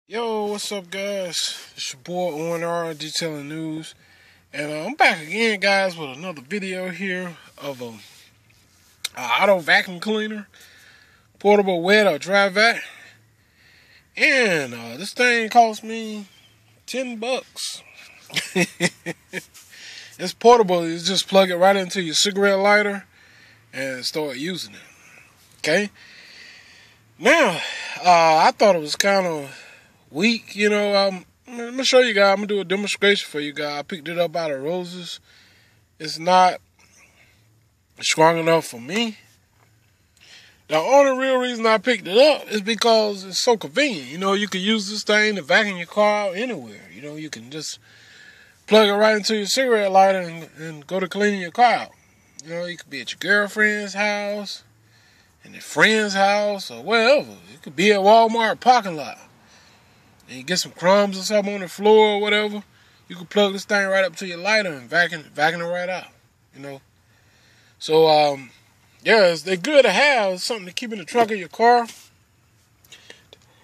Yo, what's up, guys? It's your boy ONR Detailing News, and I'm back again, guys, with another video here of a auto vacuum cleaner, portable wet or dry vac, and this thing cost me $10. It's portable. You just plug it right into your cigarette lighter and start using it. Okay. Now, I thought it was kind of weak, I'm gonna show you guys. I'm gonna do a demonstration for you guys. I picked it up out of Roses. It's not strong enough for me. The only real reason I picked it up is because it's so convenient. You can use this thing to vacuum your car out anywhere. You can just plug it right into your cigarette lighter and go to cleaning your car out. You could be at your girlfriend's house, in your friend's house, or wherever. You could be at Walmart parking lot. And you get some crumbs or something on the floor or whatever, you can plug this thing right up to your lighter and vacuum it right out, So, they're good to have. It's something to keep in the trunk of your car.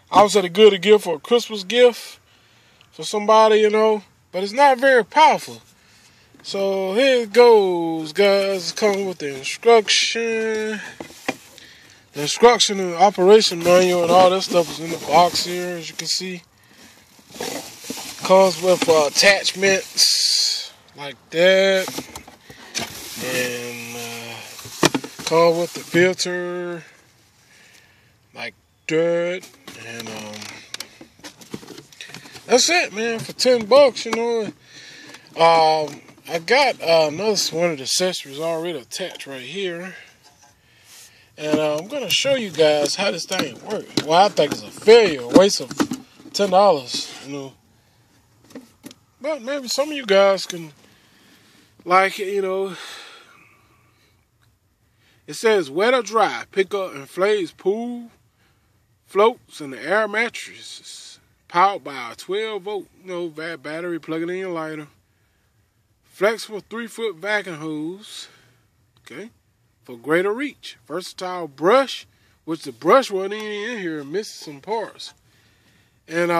Obviously, they're good to give for a Christmas gift for somebody, but it's not very powerful. So, here it goes, guys. It comes with the instruction. The instruction and operation manual and all that stuff is in the box here, as you can see. Comes with attachments like that, and comes with the filter like that, and that's it, man. For $10, I got another one of the accessories already attached right here. And I'm going to show you guys how this thing works. Well, I think it's a failure, a waste of $10, But maybe some of you guys can like it, It says wet or dry, pick up inflates pool, floats, and the air mattresses. Powered by a 12-volt, battery, plug it in your lighter. Flexible 3-foot vacuum hose. Okay. For greater reach. Versatile brush, which the brush wasn't even in here, missing some parts. And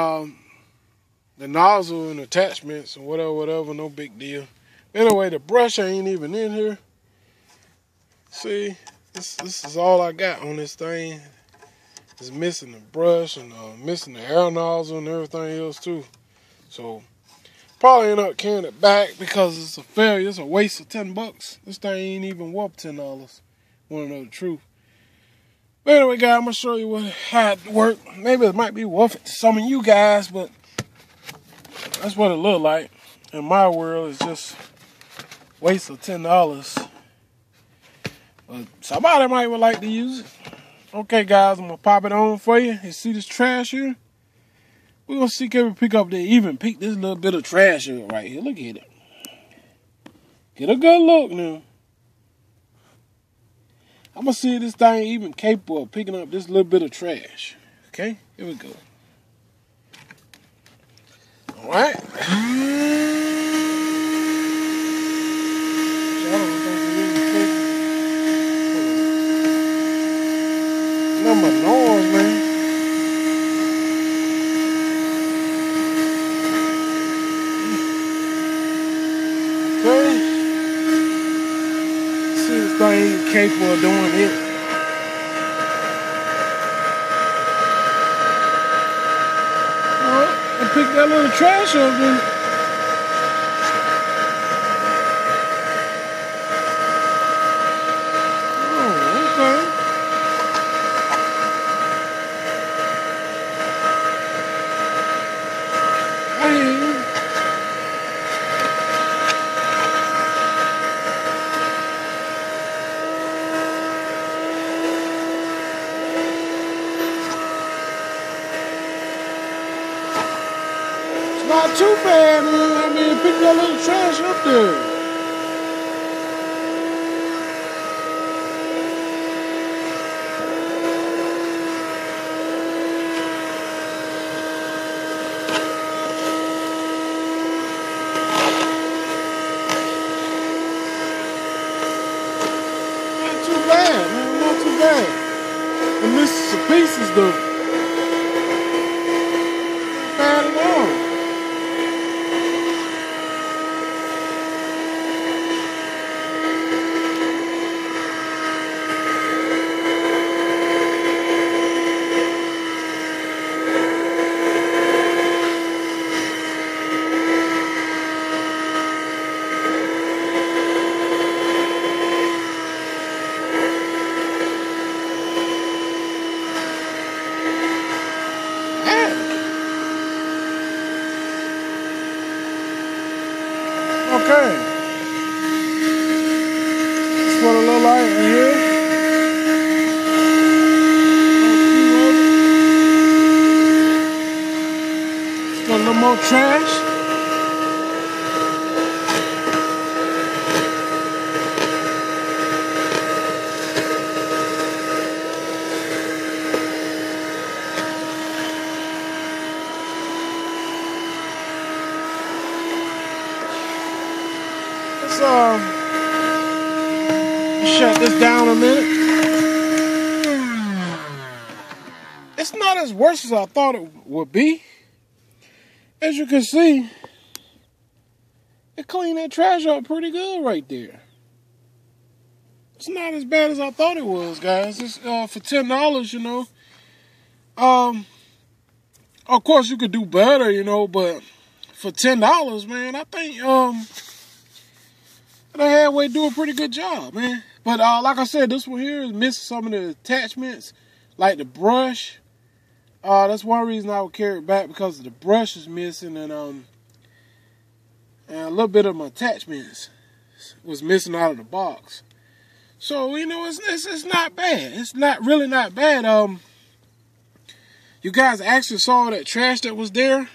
the nozzle and attachments and whatever, no big deal. Anyway, the brush ain't even in here. See, this is all I got on this thing. It's missing the brush and missing the air nozzle and everything else too. So probably end up carrying it back because it's a failure. It's a waste of $10. This thing ain't even worth $10. Want to know the truth. But anyway, guys, I'm going to show you how it works. Maybe it might be worth it to some of you guys, but that's what it look like. In my world, it's just a waste of $10. But somebody might would like to use it. Okay, guys, I'm going to pop it on for you. You see this trash here? We're going to see can we pick up pick this little bit of trash here right here. Look at it. Get a good look now. I'm going to see if this thing even capable of picking up this little bit of trash. Okay, here we go. Alright. Number noise, man. Okay. See this thing ain't capable of doing it. And pick that little trash up, dude. Oh, okay. I hear you. Not too bad, man. Pick that little trash up there. Not too bad, man. Not too bad. And this is the pieces, though. light right here. Got a little more trash. Shut this down a minute. It's not as worse as I thought it would be. As you can see, it cleaned that trash up pretty good right there. It's not as bad as I thought it was, guys. It's for $10, you know. Of course you could do better, you know, but for $10, man, I think they halfway do a pretty good job, man. But like I said, this one here is missing some of the attachments, like the brush. That's one reason I would carry it back, because the brush is missing, and a little bit of my attachments was missing out of the box. So, you know, it's not bad. It's really not bad. You guys actually saw that trash that was there.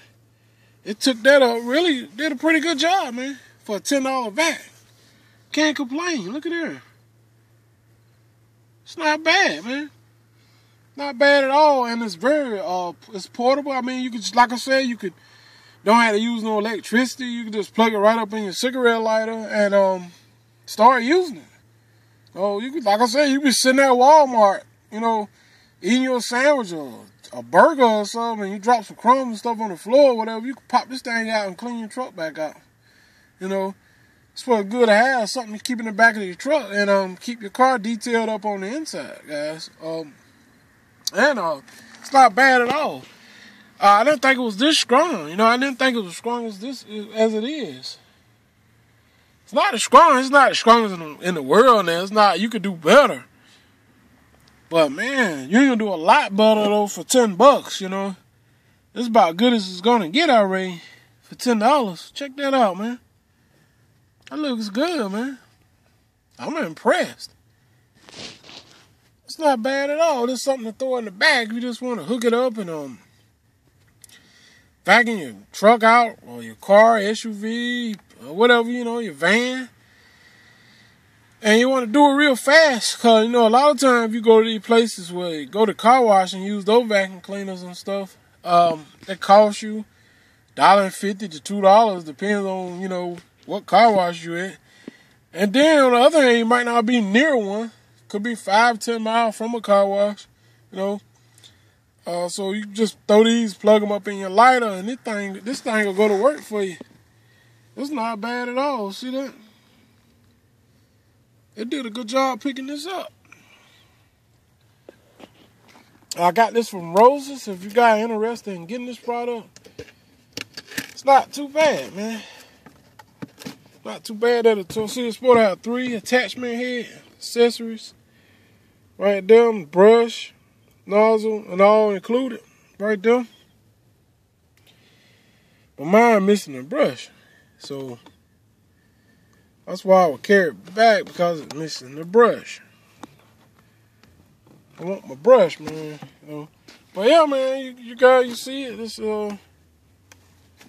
It took that up, really did a pretty good job, man, for a $10 vac. Can't complain. Look at there. It's not bad, man. Not bad at all, and it's very it's portable. I mean, you could, like I said, you could don't have to use no electricity. You can just plug it right up in your cigarette lighter and start using it. Oh, you could, like I said, you be sitting at Walmart, you know, eating your sandwich or a burger or something, and you drop some crumbs and stuff on the floor or whatever. You can pop this thing out and clean your truck back out. You know. It's for good to have something to keep in the back of your truck and keep your car detailed up on the inside, guys. It's not bad at all. I didn't think it was this strong. You know, I didn't think it was as strong as as it is. It's not as strong. It's not as strong as in the world now. It's not. You could do better. But man, you can do a lot better though for $10. You know, it's about good as it's gonna get already for $10. Check that out, man. That looks good, man. I'm impressed. It's not bad at all. It's something to throw in the bag. You just want to hook it up and vacuum your truck out, or your car, SUV, or whatever, you know, your van. And you want to do it real fast, because, you know, a lot of times you go to these places where you go to car wash and use those vacuum cleaners and stuff. It costs you $1.50 to $2, depends on, you know, what car wash you at. And then on the other hand, you might not be near one. Could be 5-10 miles from a car wash, you know. So you just throw these, plug them up in your lighter, and this thing will go to work for you. It's not bad at all. See that? It did a good job picking this up. I got this from Roses. If you guys are interested in getting this product, it's not too bad, man. Not too bad at it. So see, it's supposed to have 3 attachment head accessories right there, brush, nozzle, and all included right there. But mine missing the brush, so that's why I would carry it back, because it's missing the brush. I want my brush, man. You know. But yeah, man, you guys, you see it. It's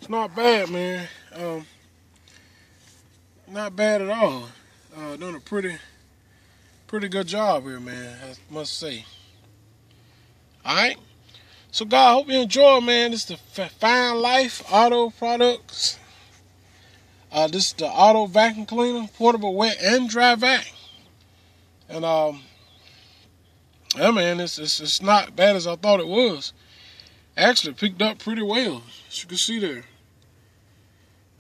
not bad, man. Not bad at all. Done a pretty good job here, man, I must say. Alright? So, guys, I hope you enjoy, man. This is the Fine Life Auto Products. This is the Auto Vacuum Cleaner, portable wet and dry vac. And, yeah, man, it's not bad as I thought it was. Actually, picked up pretty well, as you can see there.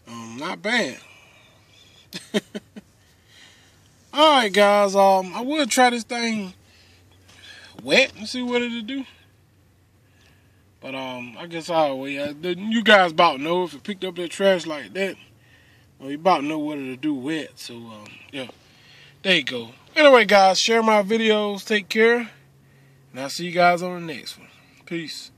Not bad. Alright, guys, I would try this thing wet and see what it'll do. But I guess I'll wait. You guys about know if it picked up that trash like that. Well, you about know what it'll do wet. So yeah, there you go. Anyway, guys, share my videos. Take care, and I'll see you guys on the next one. Peace.